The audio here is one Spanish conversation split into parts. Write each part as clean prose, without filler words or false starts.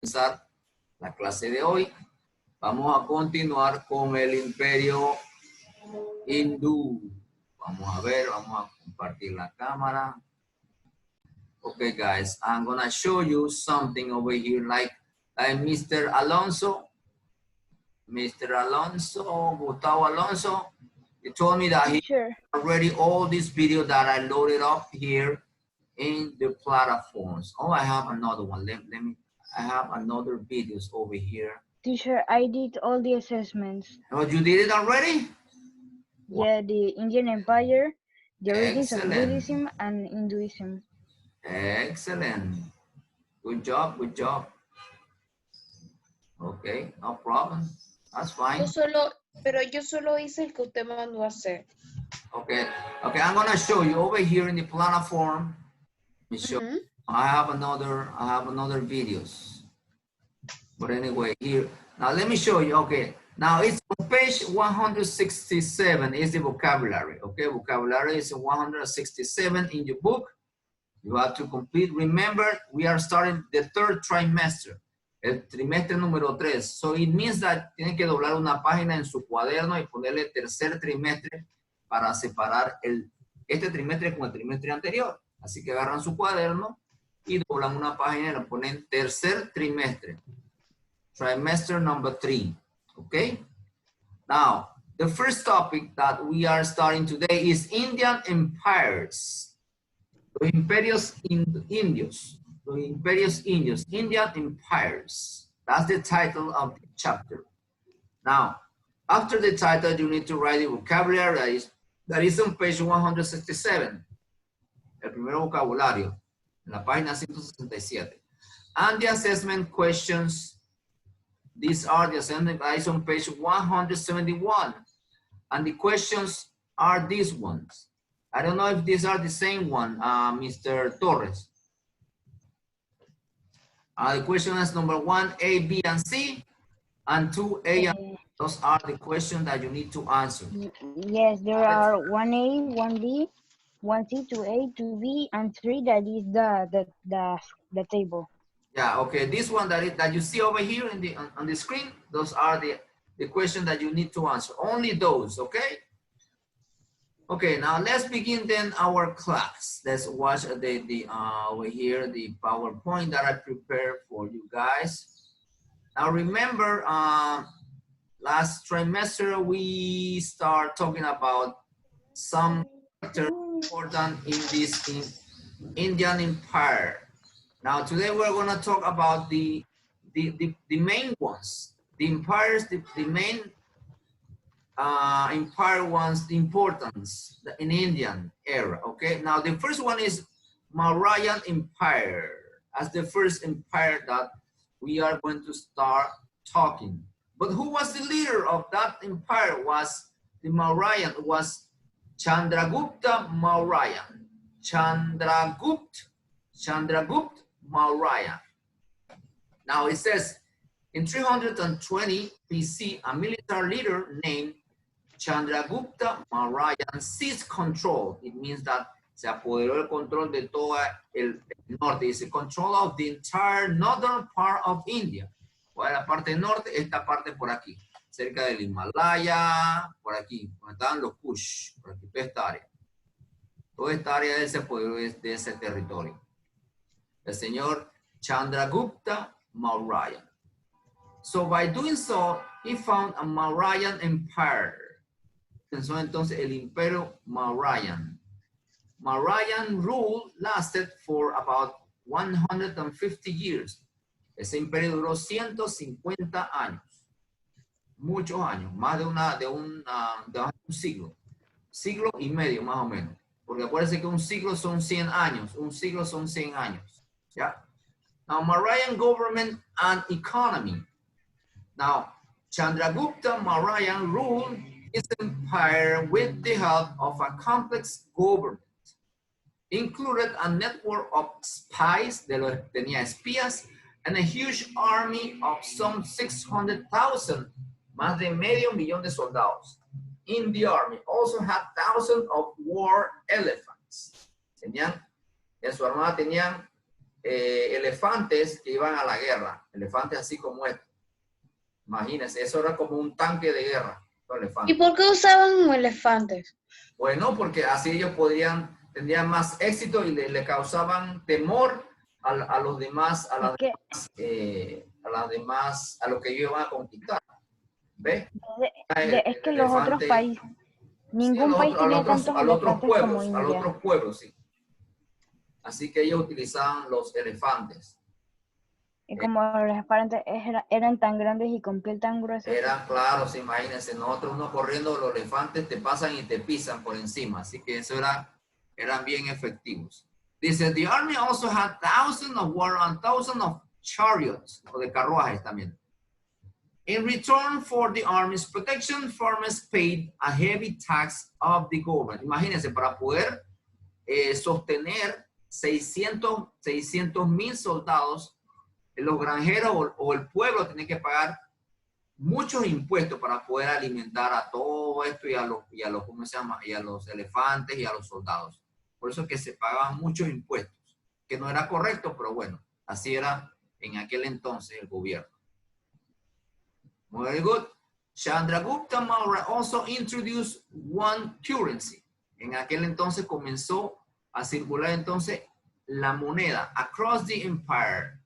comenzar la clase de hoy. Vamos a continuar con el imperio hindú. Vamos a ver, vamos a compartir la cámara. Okay, guys, I'm gonna show you something over here, like Mr. Alonso. Mr. Alonso, Gustavo Alonso, he told me that he already all this video that I loaded up here in the platforms. Oh, I have another one. Let me. I have another videos over here. Teacher, I did all the assessments. Oh, you did it already? Yeah, the Indian Empire, the origins of Buddhism and Hinduism. Excellent. Good job, good job. Okay, no problem. That's fine. Pero yo solo hice el que usted mandó a hacer. Okay, okay, I'm gonna show you over here in the platform. Let me show. I have another videos. But anyway, here now let me show you. Okay, now it's on page 167 is the vocabulary. Okay, vocabulary is 167 in your book. You have to complete. Remember, we are starting the third trimester. El trimestre número 3. So it means that tienen que doblar una página en su cuaderno y ponerle tercer trimestre para separar este trimestre con el trimestre anterior. Así que agarran su cuaderno y doblan una página y la ponen tercer trimestre. Trimester number 3. Okay? Now, the first topic that we are starting today is Indian empires. Los imperios indios. Los imperios indios, Indian empires. That's the title of the chapter. Now, after the title, you need to write the vocabulary that is on page 167. El primer vocabulario, en la página 167. And the assessment questions, these are the assessment that is on page 171. And the questions are these ones. I don't know if these are the same one, Mr. Torres. The question is number 1, A, B, and C, and 2, A, and B. Those are the questions that you need to answer. Yes, there are 1A, 1B, 1C, 2A, 2B, and 3. That is the table. Yeah, okay. This one that you see over here in on the screen, those are the questions that you need to answer. Only those, okay? Okay, now let's begin then our class. Let's watch over here the PowerPoint that I prepared for you guys. Now remember, last trimester we start talking about some factors important in this Indian Empire. Now today we're going to talk about the main ones, the empires, the main empire ones, the importance in Indian era. Okay, now the first one is Mauryan Empire as the first empire that we are going to start talking. But who was the leader of that empire? Was the Mauryan, was Chandragupta Mauryan. Chandragupta Mauryan. Now it says in 320 BC, a military leader named Chandragupta Mauryan seized control. It means that se apoderó el control de todo el norte. It's a control of the entire northern part of India. Bueno, la parte norte, esta parte por aquí, cerca del Himalaya, por aquí, donde estaban los Kush, por aquí, toda esta área. Toda esta área él se apoderó de ese territorio. El señor Chandragupta Mauryan. So by doing so, he found a Mauryan Empire. Pensó entonces el imperio Mauryan. Mauryan rule lasted for about 150 years. Ese imperio duró 150 años. Muchos años, más de un siglo. Siglo y medio más o menos. Porque acuérdense que un siglo son 100 años. Un siglo son 100 años. ¿Ya? Now, Mauryan government and economy. Now, Chandragupta Mauryan ruled his empire with the help of a complex government. Included a network of spies, tenía espías, and a huge army of some 600,000, más de medio millón de soldados. In the army, also had thousands of war elephants. En su armada tenían elefantes que iban a la guerra, elefantes así como este. Imagínense, eso era como un tanque de guerra, los ¿Y elefantes. por qué usaban elefantes? Bueno, porque así ellos tendrían más éxito y le causaban temor a los demás, a las demás, a lo que ellos iban a conquistar. ¿Ves? Es que los otros países, ningún país tenía tantos elefantes como a los India. otros pueblos, sí. Así que ellos utilizaban los elefantes. Y como los elefantes eran tan grandes y con piel tan gruesa. Eran claros, imagínense, nosotros uno corriendo, los elefantes te pasan y te pisan por encima. Así que eso eran bien efectivos. Dice, the army also had thousands of warriors and thousands of chariots, o de carruajes también. In return for the army's protection, farmers paid a heavy tax of the government. Imagínense, para poder sostener 600,000 soldados, los granjeros o el pueblo tiene que pagar muchos impuestos para poder alimentar a todo esto y a los ¿cómo se llama? Y a los elefantes y a los soldados. Por eso es que se pagaban muchos impuestos, que no era correcto, pero bueno, así era en aquel entonces el gobierno. Very good. Chandragupta Maurya also introduced one currency. En aquel entonces comenzó a circular entonces la moneda across the empire.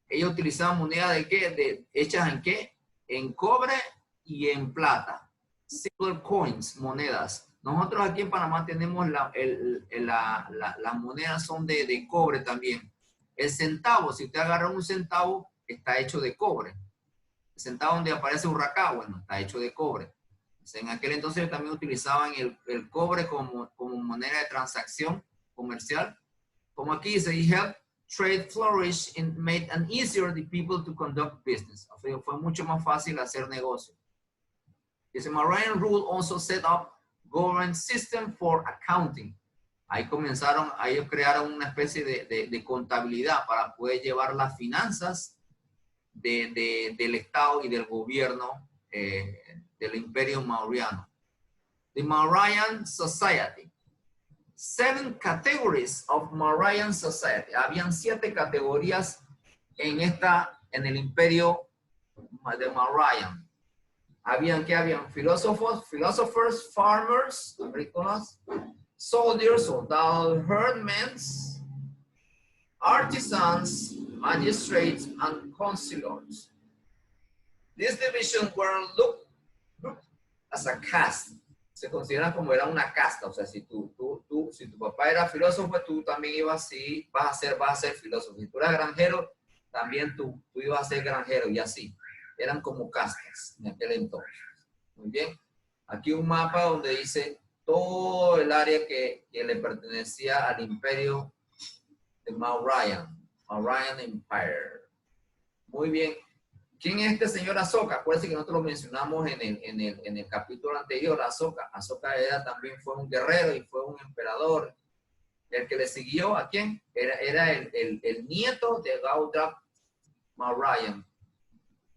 Ellos utilizaban moneda de qué? ¿Hechas en qué? En cobre y en plata. Silver coins, monedas. Nosotros aquí en Panamá tenemos las monedas son de cobre también. El centavo, si usted agarra un centavo, está hecho de cobre. El centavo donde aparece un racá, bueno, está hecho de cobre. En aquel entonces también utilizaban el cobre como moneda de transacción comercial. Como aquí dice, he helped trade flourish and made it easier the people to conduct business. O sea, fue mucho más fácil hacer negocio. Dice, Mauryan rule also set up government system for accounting. Ahí ellos crearon una especie de contabilidad para poder llevar las finanzas del Estado y del gobierno del Imperio Mauryan. The Mauryan Society. 7 categories of Mauryan Society. Habían 7 categorías en el Imperio de Mauryan. Habían philosophers, farmers, agrícolas, soldiers, soldados, herdmen, artisans, magistrates, and councillors. These divisions were looked as a caste. Se consideran como era una casta. O sea, si tu papá era filósofo, tú también vas a ser filósofo. Si tú eras granjero, también tú ibas a ser granjero y así. Eran como castas en aquel entonces. Muy bien. Aquí un mapa donde dice todo el área que le pertenecía al imperio de Mauryan Empire. Muy bien. ¿Quién es este señor Asoka? Acuérdense que nosotros lo mencionamos en el capítulo anterior, Asoka. Asoka también fue un guerrero y fue un emperador. El que le siguió, ¿a quién? Era el nieto de Gaudrap Mauryan.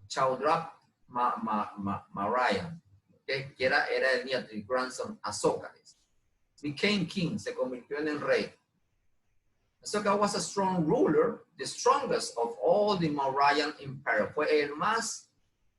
Chaudrap Mauryan. ¿Okay? Que era el nieto, el grandson, Asoka. Became king, se convirtió en el rey. Asoka was a strong ruler, the strongest of all the Mauryan Empire. Fue el más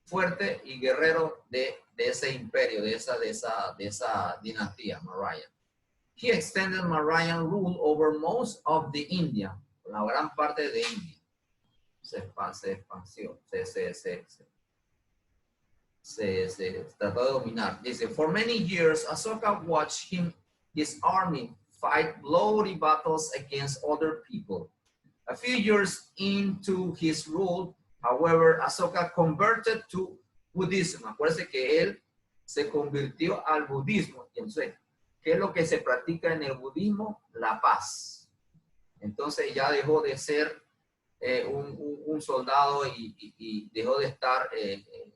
fuerte y guerrero de ese imperio, de esa dinastía, Mauryan. He extended Mauryan rule over most of the India, la gran parte de India. Se trató de dominar. Dice, for many years, Asoka watched his army fight bloody battles against other people. A few years into his rule, however, Asoka converted to Buddhism. Acuérdense que él se convirtió al budismo. Entonces, ¿qué es lo que se practica en el budismo? La paz. Entonces ya dejó de ser un soldado y dejó de estar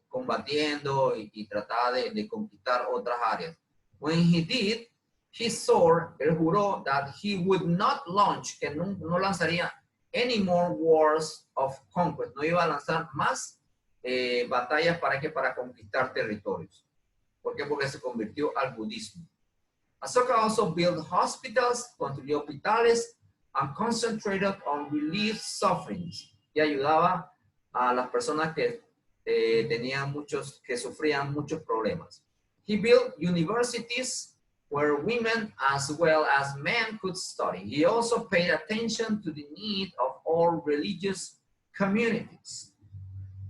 combatiendo y trataba de conquistar otras áreas. When he did, he swore, él juró that he would not launch, que no lanzaría any more wars of conquest, no iba a lanzar más batallas para conquistar territorios. ¿Por qué? Porque se convirtió al budismo. Asoka also built hospitals, construyó hospitales, and concentrated on relief sufferings, y ayudaba a las personas que tenían muchos, que sufrían muchos problemas. He built universities where women as well as men could study. He also paid attention to the need of all religious communities,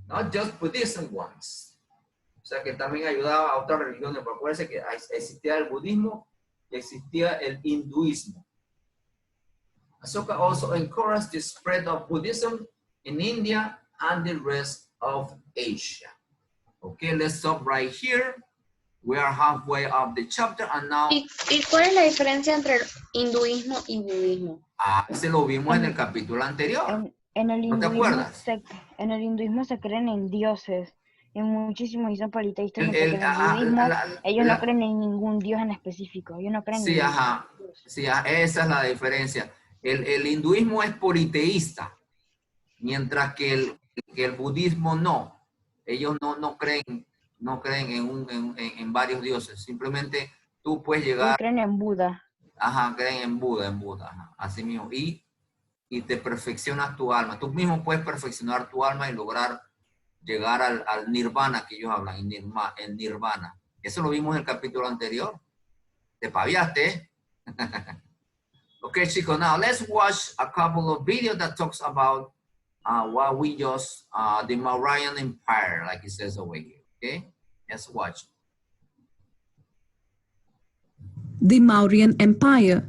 not just Buddhism ones. O sea que también ayudaba a otras religiones, porque acuérdense que existía el budismo y existía el hinduismo. Ashoka also encouraged the spread of Buddhism in India and the rest of Asia. Okay, let's stop right here. We are halfway of the chapter and now... ¿Y cuál es la diferencia entre hinduismo y budismo? Ah, ese lo vimos en el capítulo anterior. En el ¿No te acuerdas? en el hinduismo se creen en dioses. En muchísimos y son politeístas. En el budismo, ellos no creen en ningún dios en específico. Ellos no creen sí, en ajá. Sí, esa es la diferencia. El hinduismo es politeísta, mientras que el budismo no. Ellos no creen en varios dioses. Simplemente tú puedes llegar... Ellos creen en Buda. Ajá, creen en Buda, ajá, así mismo. Y te perfeccionas tu alma. Tú mismo puedes perfeccionar tu alma y lograr llegar al nirvana que ellos hablan, en nirvana. Eso lo vimos en el capítulo anterior. Te paviaste. Okay, chicos, now let's watch a couple of videos that talks about what we just, the Mauryan Empire, like it says over here, okay? Let's watch. The Mauryan Empire.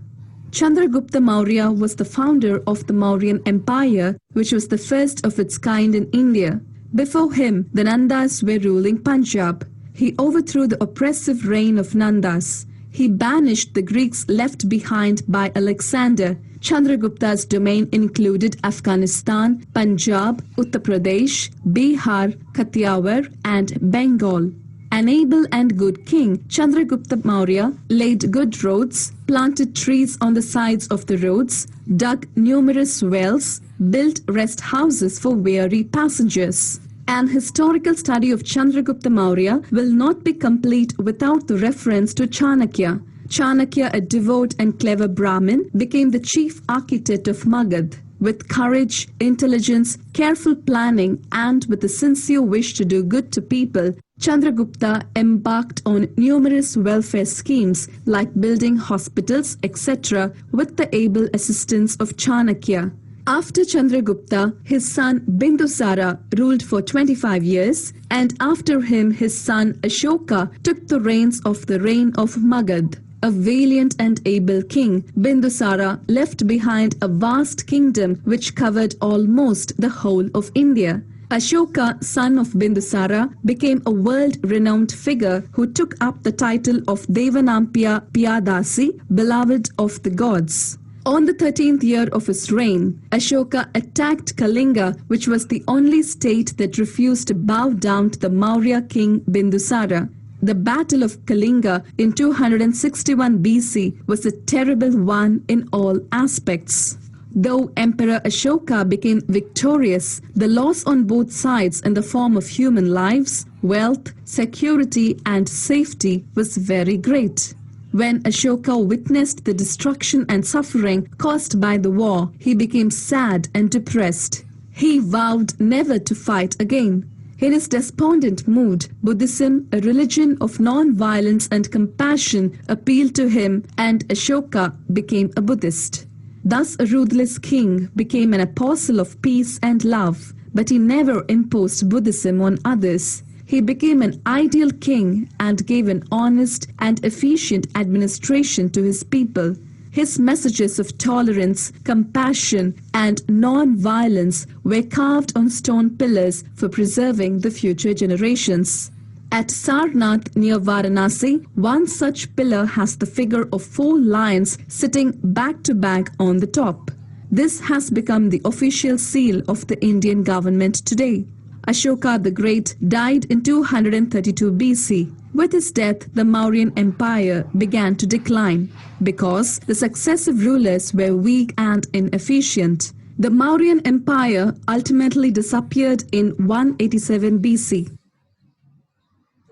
Chandragupta Maurya was the founder of the Mauryan Empire, which was the first of its kind in India. Before him, the Nandas were ruling Punjab. He overthrew the oppressive reign of Nandas. He banished the Greeks left behind by Alexander. Chandragupta's domain included Afghanistan, Punjab, Uttar Pradesh, Bihar, Kathiawar, and Bengal. An able and good king, Chandragupta Maurya laid good roads, planted trees on the sides of the roads, dug numerous wells, built rest houses for weary passengers. An historical study of Chandragupta Maurya will not be complete without the reference to Chanakya. Chanakya, a devout and clever Brahmin, became the chief architect of Magad. With courage, intelligence, careful planning, and with a sincere wish to do good to people, Chandragupta embarked on numerous welfare schemes like building hospitals, etc., with the able assistance of Chanakya. After Chandragupta, his son Bindusara ruled for 25 years, and after him his son Ashoka took the reins of the reign of Magad. A valiant and able king, Bindusara left behind a vast kingdom which covered almost the whole of India. Ashoka, son of Bindusara, became a world-renowned figure who took up the title of Devanampiya Piyadasi, beloved of the gods. On the 13th year of his reign, Ashoka attacked Kalinga, which was the only state that refused to bow down to the Maurya king Bindusara. The Battle of Kalinga in 261 BC was a terrible one in all aspects. Though Emperor Ashoka became victorious, the loss on both sides in the form of human lives, wealth, security, and safety was very great. When Ashoka witnessed the destruction and suffering caused by the war, he became sad and depressed. He vowed never to fight again. In his despondent mood, Buddhism, a religion of non-violence and compassion, appealed to him, and Ashoka became a Buddhist. Thus, a ruthless king became an apostle of peace and love, but he never imposed Buddhism on others. He became an ideal king and gave an honest and efficient administration to his people. His messages of tolerance, compassion, and non-violence were carved on stone pillars for preserving the future generations. At Sarnath near Varanasi, one such pillar has the figure of 4 lions sitting back to back on the top. This has become the official seal of the Indian government today. Ashoka the Great died in 232 BC. With his death, the Mauryan Empire began to decline because the successive rulers were weak and inefficient. The Mauryan Empire ultimately disappeared in 187 BC.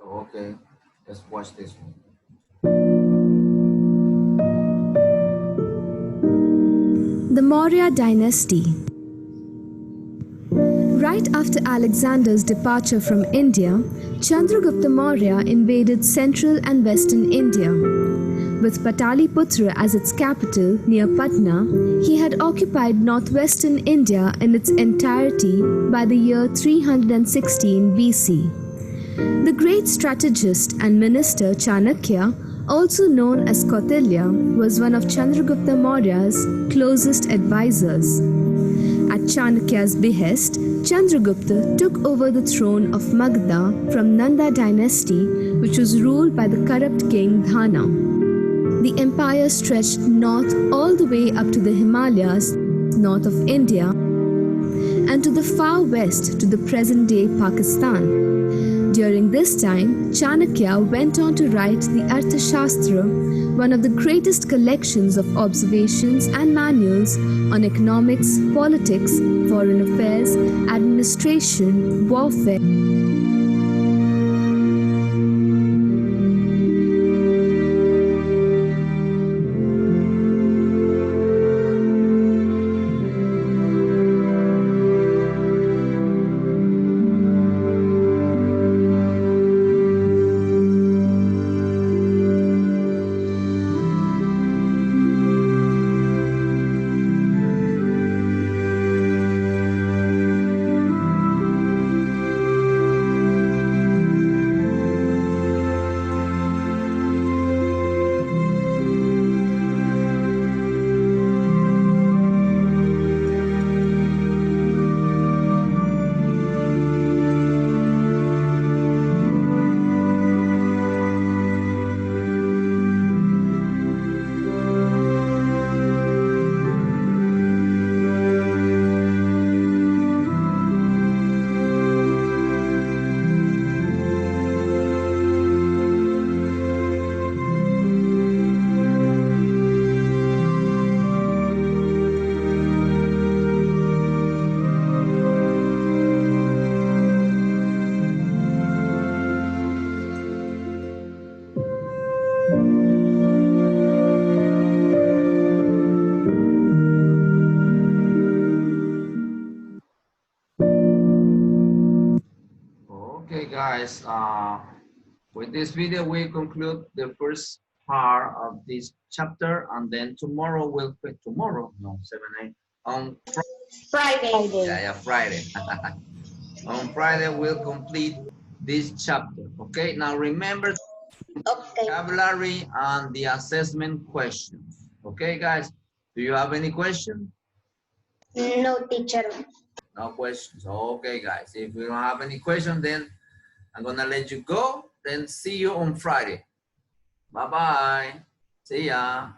Okay, let's watch this one. The Maurya dynasty. Right after Alexander's departure from India, Chandragupta Maurya invaded central and western India. With Pataliputra as its capital near Patna, he had occupied northwestern India in its entirety by the year 316 BC. The great strategist and minister Chanakya, also known as Kautilya, was one of Chandragupta Maurya's closest advisors. At Chanakya's behest, Chandragupta took over the throne of Magadha from Nanda dynasty, which was ruled by the corrupt king Dhana. The empire stretched north all the way up to the Himalayas, north of India, and to the far west to the present-day Pakistan. During this time, Chanakya went on to write the Arthashastra, one of the greatest collections of observations and manuals on economics, politics, foreign affairs, administration, warfare. Okay, guys, with this video, we conclude the first part of this chapter, and then tomorrow we'll put no, 7, 8, on Friday. Friday. On Friday, we'll complete this chapter. Okay, now remember Okay. vocabulary and the assessment questions. Okay, guys, do you have any questions? No, teacher. No questions. Okay, guys, if you don't have any questions, then I'm gonna let you go. Then see you on Friday. Bye-bye. See ya.